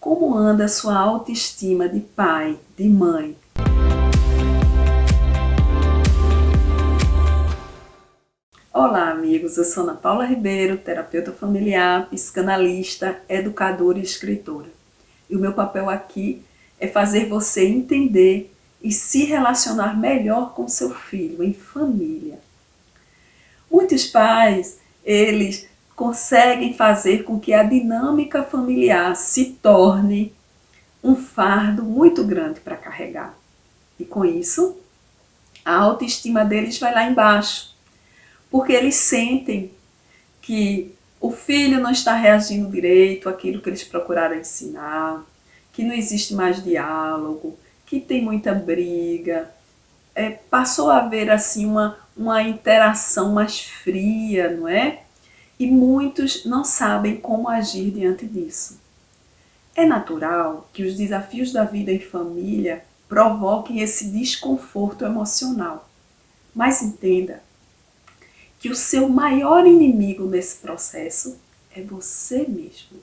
Como anda a sua autoestima de pai, de mãe? Olá, amigos. Eu sou Ana Paula Ribeiro, terapeuta familiar, psicanalista, educadora e escritora. E o meu papel aqui é fazer você entender e se relacionar melhor com seu filho, em família. Muitos pais, eles conseguem fazer com que a dinâmica familiar se torne um fardo muito grande para carregar. E com isso, a autoestima deles vai lá embaixo, porque eles sentem que o filho não está reagindo direito àquilo que eles procuraram ensinar, que não existe mais diálogo, que tem muita briga. Passou a haver assim uma interação mais fria, não é? E muitos não sabem como agir diante disso. É natural que os desafios da vida em família provoquem esse desconforto emocional. Mas entenda que o seu maior inimigo nesse processo é você mesmo.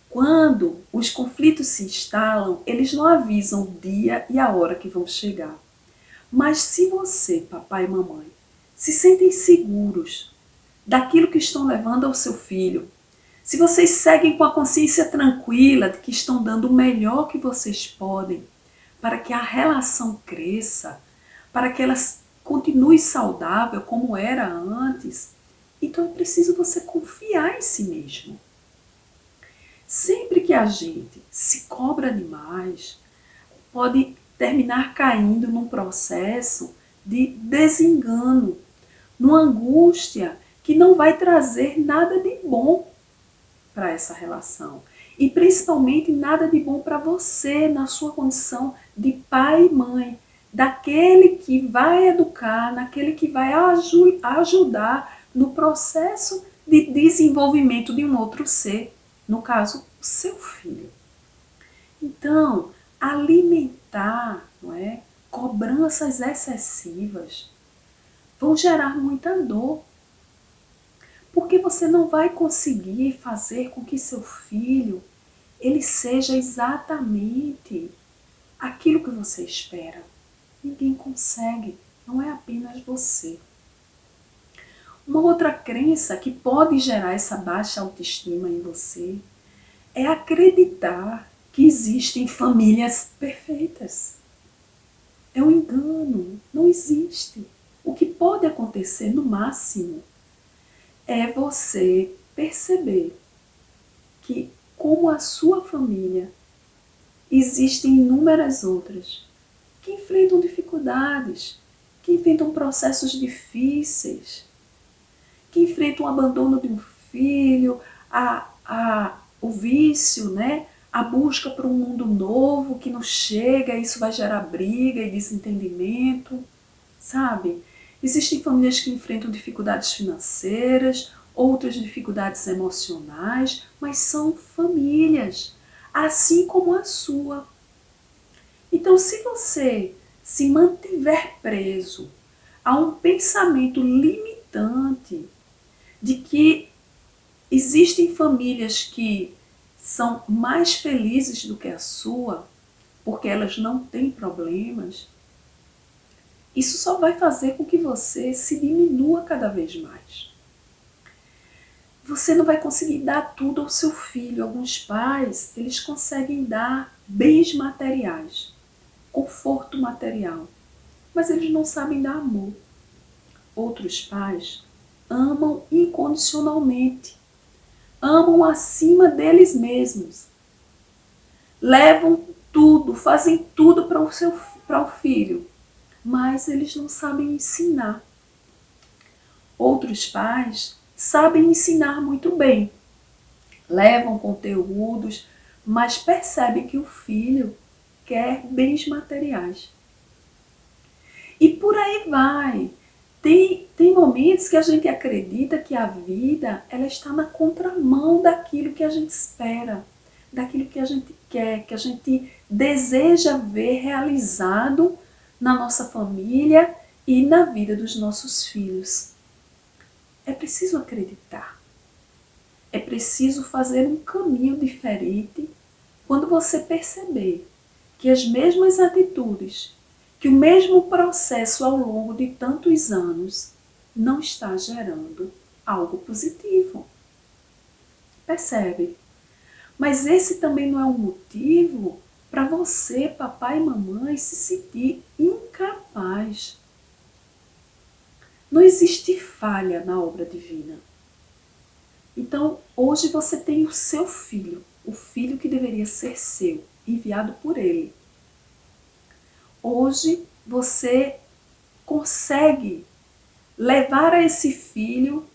Quando os conflitos se instalam, eles não avisam o dia e a hora que vão chegar. Mas se você, papai e mamãe, se sentem seguros daquilo que estão levando ao seu filho, se vocês seguem com a consciência tranquila de que estão dando o melhor que vocês podem para que a relação cresça, para que ela continue saudável como era antes, então é preciso você confiar em si mesmo. Sempre que a gente se cobra demais, pode terminar caindo num processo de desengano, numa angústia que não vai trazer nada de bom para essa relação. E principalmente nada de bom para você na sua condição de pai e mãe, daquele que vai educar, naquele que vai ajudar no processo de desenvolvimento de um outro ser, no caso, o seu filho. Então, alimentar, não é, cobranças excessivas vão gerar muita dor, porque você não vai conseguir fazer com que seu filho ele seja exatamente aquilo que você espera. Ninguém consegue, não é apenas você. Uma outra crença que pode gerar essa baixa autoestima em você é acreditar que existem famílias perfeitas. É um engano, não existe. O que pode acontecer no máximo é você perceber que, como a sua família, existem inúmeras outras que enfrentam dificuldades, que enfrentam processos difíceis, que enfrentam o abandono de um filho, o vício, né? A busca por um mundo novo que não chega, isso vai gerar briga e desentendimento, sabe? Existem famílias que enfrentam dificuldades financeiras, outras dificuldades emocionais, mas são famílias, assim como a sua. Então, se você se mantiver preso a um pensamento limitante de que existem famílias que são mais felizes do que a sua, porque elas não têm problemas, isso só vai fazer com que você se diminua cada vez mais. Você não vai conseguir dar tudo ao seu filho. Alguns pais, eles conseguem dar bens materiais, conforto material, mas eles não sabem dar amor. Outros pais amam incondicionalmente, amam acima deles mesmos, levam tudo, fazem tudo para o filho, mas eles não sabem ensinar. Outros pais sabem ensinar muito bem, levam conteúdos, mas percebem que o filho quer bens materiais. E por aí vai. Tem momentos que a gente acredita que a vida ela está na contramão daquilo que a gente espera, daquilo que a gente quer, que a gente deseja ver realizado na nossa família e na vida dos nossos filhos. É preciso acreditar. É preciso fazer um caminho diferente Quando você perceber que as mesmas atitudes, que o mesmo processo ao longo de tantos anos não está gerando algo positivo. Percebe? Mas esse também não é um motivo para você, papai e mamãe, se sentir incapaz. Não existe falha na obra divina. Então, hoje você tem o seu filho, o filho que deveria ser seu, enviado por ele. Hoje você consegue levar a esse filho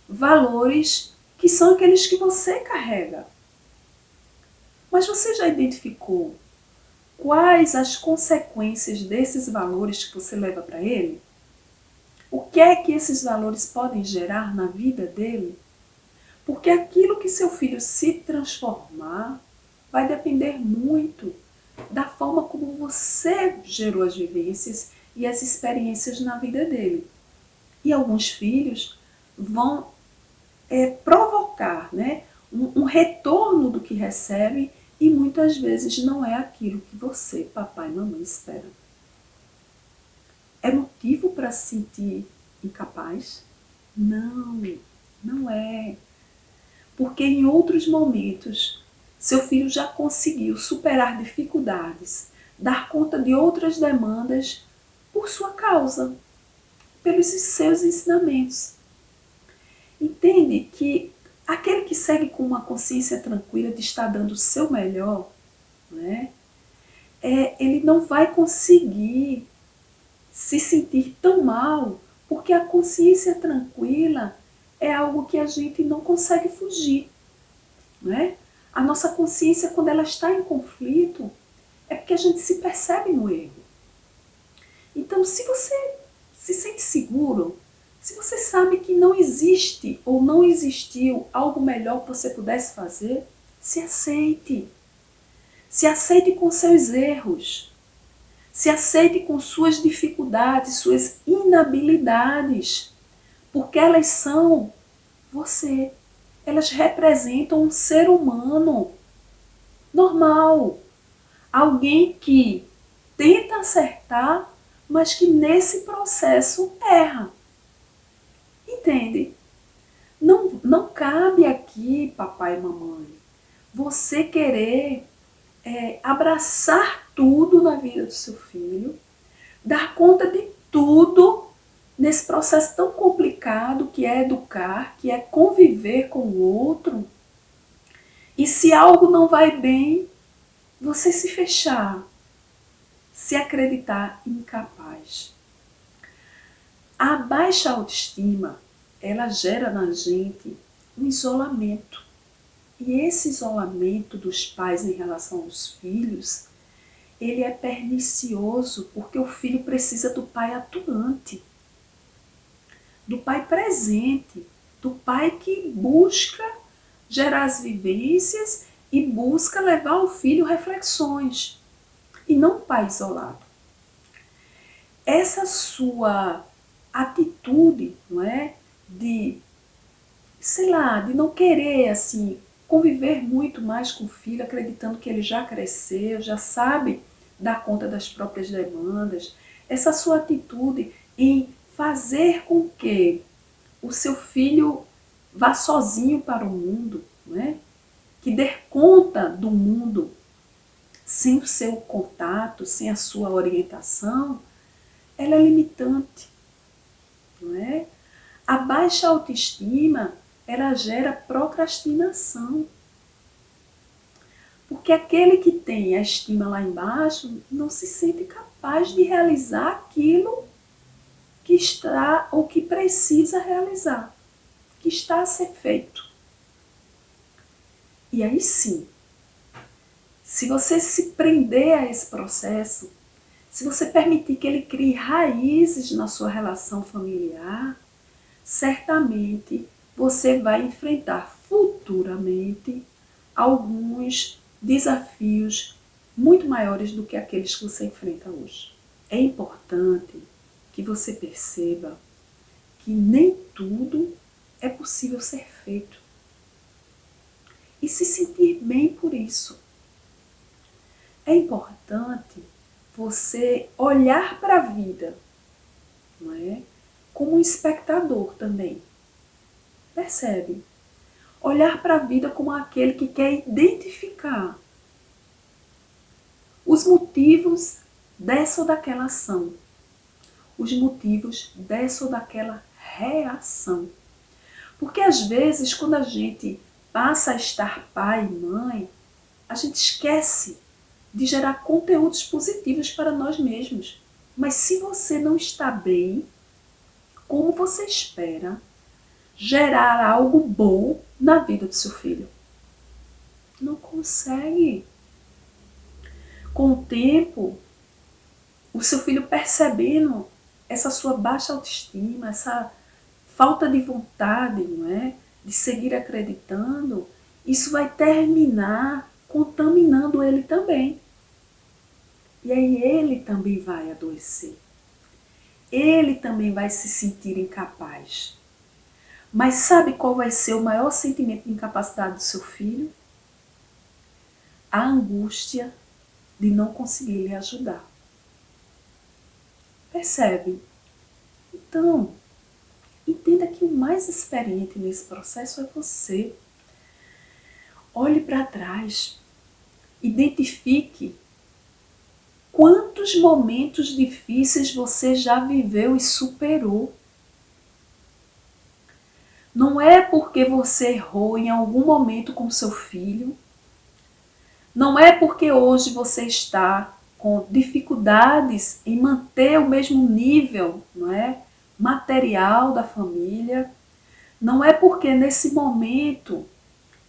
valores que são aqueles que você carrega. Mas você já identificou quais as consequências desses valores que você leva para ele? O que é que esses valores podem gerar na vida dele? Porque aquilo que seu filho se transformar vai depender muito da forma como você gerou as vivências e as experiências na vida dele. E alguns filhos vão provocar, né, um retorno do que recebem e muitas vezes não é aquilo que você, papai e mamãe, espera. É motivo para se sentir incapaz? Não, não é. Porque em outros momentos, seu filho já conseguiu superar dificuldades, dar conta de outras demandas por sua causa, pelos seus ensinamentos. Entende que aquele que segue com uma consciência tranquila de estar dando o seu melhor, né, ele não vai conseguir se sentir tão mal, porque a consciência tranquila é algo que a gente não consegue fugir. Né? A nossa consciência, quando ela está em conflito, é porque a gente se percebe no erro. Então, se você se sente seguro, se você sabe que não existe ou não existiu algo melhor que você pudesse fazer, se aceite. Se aceite com seus erros. Se aceite com suas dificuldades, suas inabilidades. Porque elas são você. Elas representam um ser humano normal. Alguém que tenta acertar, mas que nesse processo erra. Entende? Não cabe aqui, papai e mamãe, você querer abraçar tudo na vida do seu filho, dar conta de tudo nesse processo tão complicado que é educar, que é conviver com o outro. E se algo não vai bem, você se fechar, se acreditar incapaz. A baixa autoestima, ela gera na gente um isolamento. E esse isolamento dos pais em relação aos filhos, ele é pernicioso porque o filho precisa do pai atuante, do pai presente, do pai que busca gerar as vivências e busca levar ao filho reflexões, e não um pai isolado. Essa sua atitude, não é, de, sei lá, de não querer assim conviver muito mais com o filho, acreditando que ele já cresceu, já sabe dar conta das próprias demandas, essa sua atitude em fazer com que o seu filho vá sozinho para o mundo, né? Que dê conta do mundo sem o seu contato, sem a sua orientação, ela é limitante. Não é? A baixa autoestima, ela gera procrastinação. Porque aquele que tem a estima lá embaixo não se sente capaz de realizar aquilo que está ou que precisa realizar, que está a ser feito. E aí sim, se você se prender a esse processo, se você permitir que ele crie raízes na sua relação familiar, certamente você vai enfrentar futuramente alguns desafios muito maiores do que aqueles que você enfrenta hoje. É importante que você perceba que nem tudo é possível ser feito. E se sentir bem por isso. é importante você olhar para a vida, não é? Como um espectador também. Percebe? Olhar para a vida como aquele que quer identificar os motivos dessa ou daquela ação, os motivos dessa ou daquela reação. Porque às vezes, quando a gente passa a estar pai e mãe, a gente esquece de gerar conteúdos positivos para nós mesmos. Mas se você não está bem, como você espera gerar algo bom na vida do seu filho? Não consegue. Com o tempo, o seu filho percebendo essa sua baixa autoestima, essa falta de vontade, não é? De seguir acreditando, isso vai terminar contaminando ele também. E aí ele também vai adoecer. Ele também vai se sentir incapaz. Mas sabe qual vai ser o maior sentimento de incapacidade do seu filho? A angústia de não conseguir lhe ajudar. Percebe? Então, entenda que o mais experiente nesse processo é você. Olhe para trás. Identifique quantos momentos difíceis você já viveu e superou. Não é porque você errou em algum momento com seu filho, não é porque hoje você está com dificuldades em manter o mesmo nível, não é, material da família, não é porque nesse momento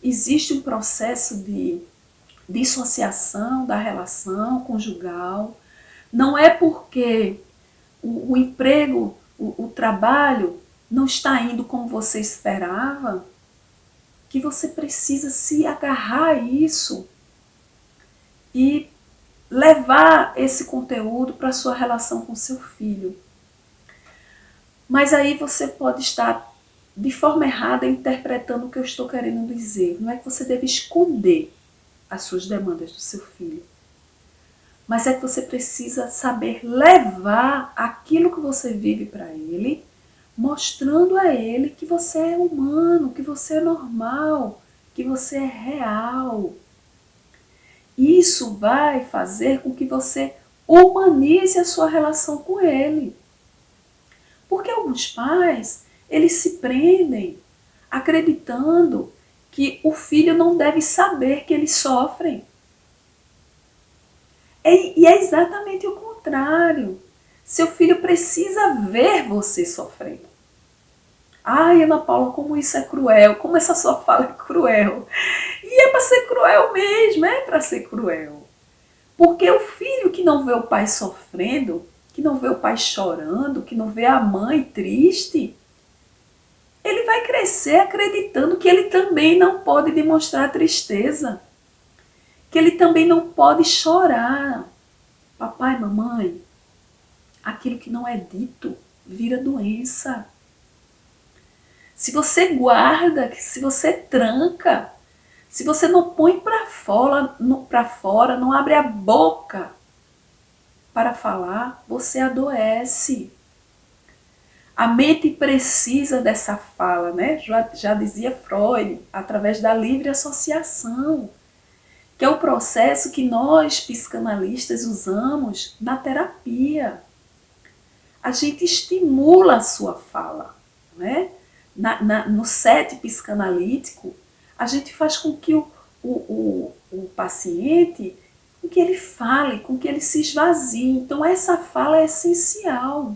existe um processo de dissociação da relação conjugal, não é porque o emprego, o trabalho não está indo como você esperava, que você precisa se agarrar a isso e levar esse conteúdo para a sua relação com seu filho. Mas aí você pode estar de forma errada interpretando o que eu estou querendo dizer. Não é que você deve esconder as suas demandas do seu filho, mas é que você precisa saber levar aquilo que você vive para ele, mostrando a ele que você é humano, que você é normal, que você é real. Isso vai fazer com que você humanize a sua relação com ele. Porque alguns pais, eles se prendem acreditando que o filho não deve saber que eles sofrem. E é exatamente o contrário. Seu filho precisa ver você sofrendo. Ai, Ana Paula, como isso é cruel, como essa sua fala é cruel. E é para ser cruel mesmo, é para ser cruel. Porque o filho que não vê o pai sofrendo, que não vê o pai chorando, que não vê a mãe triste, ele vai crescer acreditando que ele também não pode demonstrar tristeza, que ele também não pode chorar. Papai, mamãe, aquilo que não é dito vira doença. Se você guarda, se você tranca, se você não põe para fora, não abre a boca para falar, você adoece. A mente precisa dessa fala, né? Já dizia Freud, através da livre associação, que é o processo que nós, psicanalistas, usamos na terapia. A gente estimula a sua fala, né? No set psicanalítico, a gente faz com que o paciente, com que ele fale, com que ele se esvazie. Então essa fala é essencial.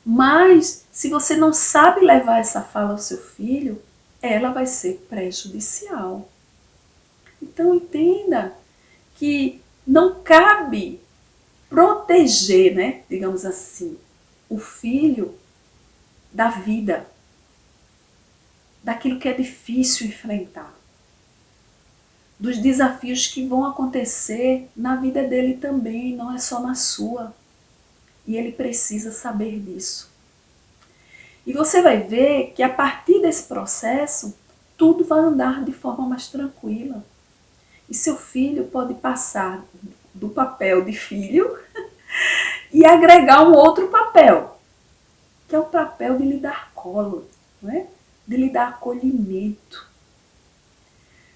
Mas se você não sabe levar essa fala ao seu filho, ela vai ser prejudicial. Então entenda que não cabe proteger, né, digamos assim, o filho da vida, daquilo que é difícil enfrentar, dos desafios que vão acontecer na vida dele também, não é só na sua. E ele precisa saber disso. E você vai ver que a partir desse processo, tudo vai andar de forma mais tranquila. E seu filho pode passar do papel de filho e agregar um outro papel, que é o papel de lhe dar colo, não é? De lhe dar acolhimento,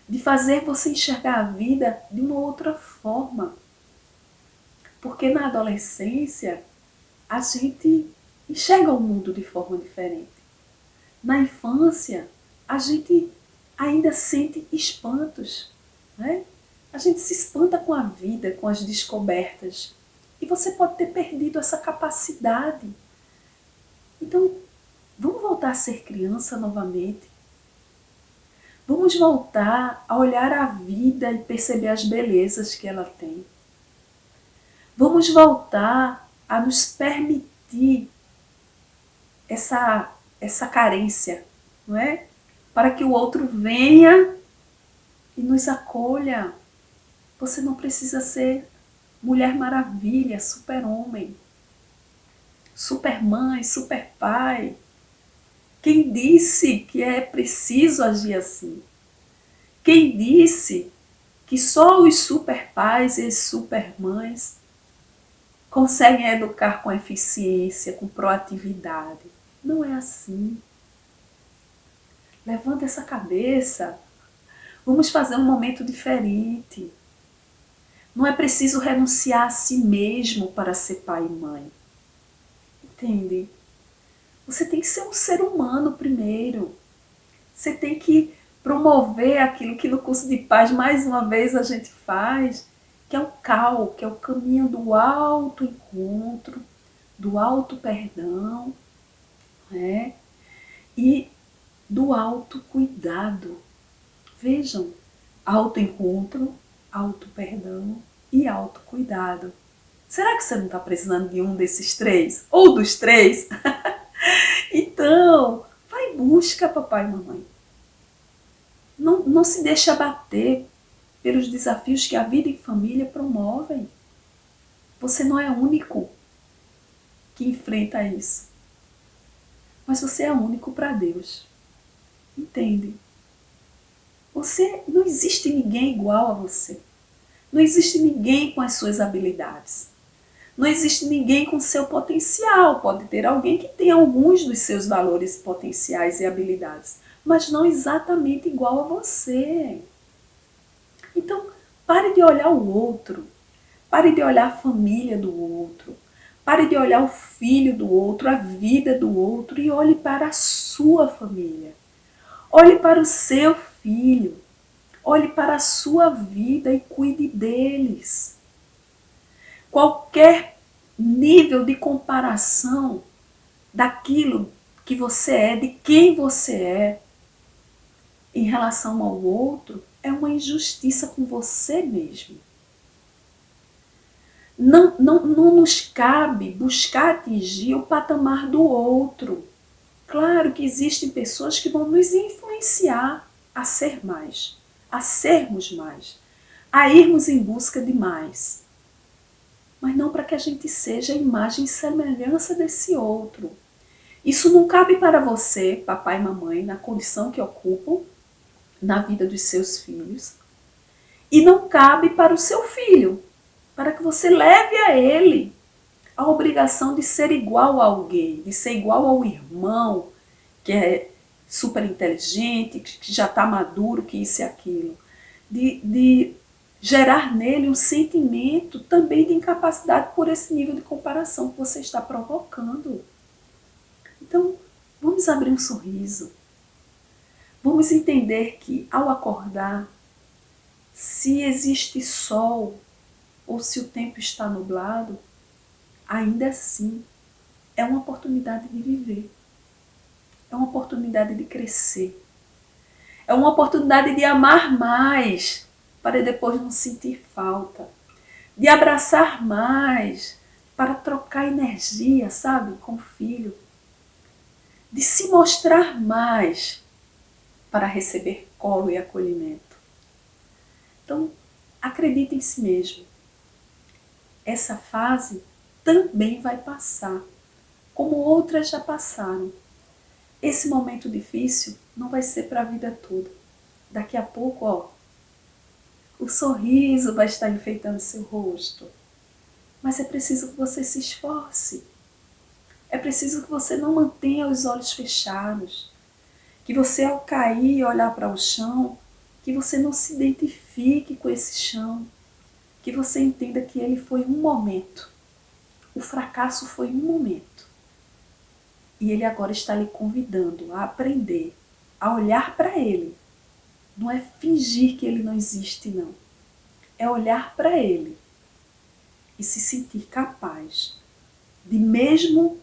de fazer você enxergar a vida de uma outra forma. Porque na adolescência a gente enxerga o mundo de forma diferente. Na infância a gente ainda sente espantos, né? A gente se espanta com a vida, com as descobertas. E você pode ter perdido essa capacidade. Então, vamos voltar a ser criança novamente. Vamos voltar a olhar a vida e perceber as belezas que ela tem. Vamos voltar a nos permitir essa carência, não é? Para que o outro venha e nos acolha. Você não precisa ser Mulher Maravilha, super-homem, super-mãe, super-pai. Quem disse que é preciso agir assim? Quem disse que só os super-pais e as super-mães conseguem educar com eficiência, com proatividade? Não é assim. Levanta essa cabeça. Vamos fazer um momento diferente. Não é preciso renunciar a si mesmo para ser pai e mãe. Entende? Você tem que ser um ser humano primeiro. Você tem que promover aquilo que no curso de paz, mais uma vez, a gente faz, que é o CAU, que é o caminho do autoencontro, do auto-perdão, né? E do autocuidado. Vejam, autoencontro, auto-perdão e autocuidado. Será que você não está precisando de um desses três? Ou dos três? Então, vai em busca, papai e mamãe. Não se deixe abater pelos desafios que a vida em família promovem. Você não é único que enfrenta isso. Mas você é único para Deus. Entende? Não existe ninguém igual a você. Não existe ninguém com as suas habilidades. Não existe ninguém com seu potencial. Pode ter alguém que tem alguns dos seus valores potenciais e habilidades, mas não exatamente igual a você. Então, pare de olhar o outro. Pare de olhar a família do outro. Pare de olhar o filho do outro, a vida do outro e olhe para a sua família. Olhe para o seu filho. Olhe para a sua vida e cuide deles. Qualquer nível de comparação daquilo que você é, de quem você é, em relação ao outro, é uma injustiça com você mesmo. Não nos cabe buscar atingir o patamar do outro. Claro que existem pessoas que vão nos influenciar a ser mais, a sermos mais, a irmos em busca de mais. Mas não para que a gente seja a imagem e semelhança desse outro. Isso não cabe para você, papai e mamãe, na condição que ocupam na vida dos seus filhos. E não cabe para o seu filho, para que você leve a ele a obrigação de ser igual a alguém, de ser igual ao irmão, que é super inteligente, que já está maduro, que isso e aquilo. De gerar nele um sentimento também de incapacidade por esse nível de comparação que você está provocando. Então, vamos abrir um sorriso. Vamos entender que, ao acordar, se existe sol ou se o tempo está nublado, ainda assim é uma oportunidade de viver. É uma oportunidade de crescer. É uma oportunidade de amar mais, para depois não sentir falta. De abraçar mais, para trocar energia, sabe, com o filho. De se mostrar mais, para receber colo e acolhimento. Então, acredite em si mesmo. Essa fase também vai passar, como outras já passaram. Esse momento difícil não vai ser para a vida toda. Daqui a pouco, o sorriso vai estar enfeitando seu rosto. Mas é preciso que você se esforce. É preciso que você não mantenha os olhos fechados. Que você, ao cair e olhar para o chão, que você não se identifique com esse chão. Que você entenda que ele foi um momento. O fracasso foi um momento. E ele agora está lhe convidando a aprender, a olhar para ele. Não é fingir que ele não existe, não. É olhar para ele e se sentir capaz de, mesmo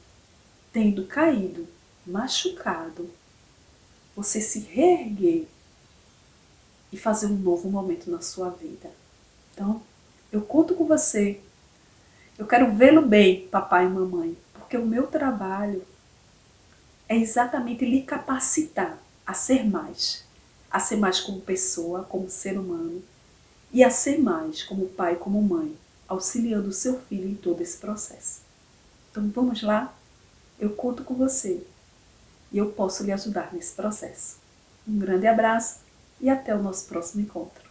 tendo caído, machucado, você se reerguer e fazer um novo momento na sua vida. Então, eu conto com você. Eu quero vê-lo bem, papai e mamãe, porque o meu trabalho é exatamente lhe capacitar a ser mais como pessoa, como ser humano, e a ser mais como pai, como mãe, auxiliando o seu filho em todo esse processo. Então vamos lá? Eu conto com você e eu posso lhe ajudar nesse processo. Um grande abraço e até o nosso próximo encontro.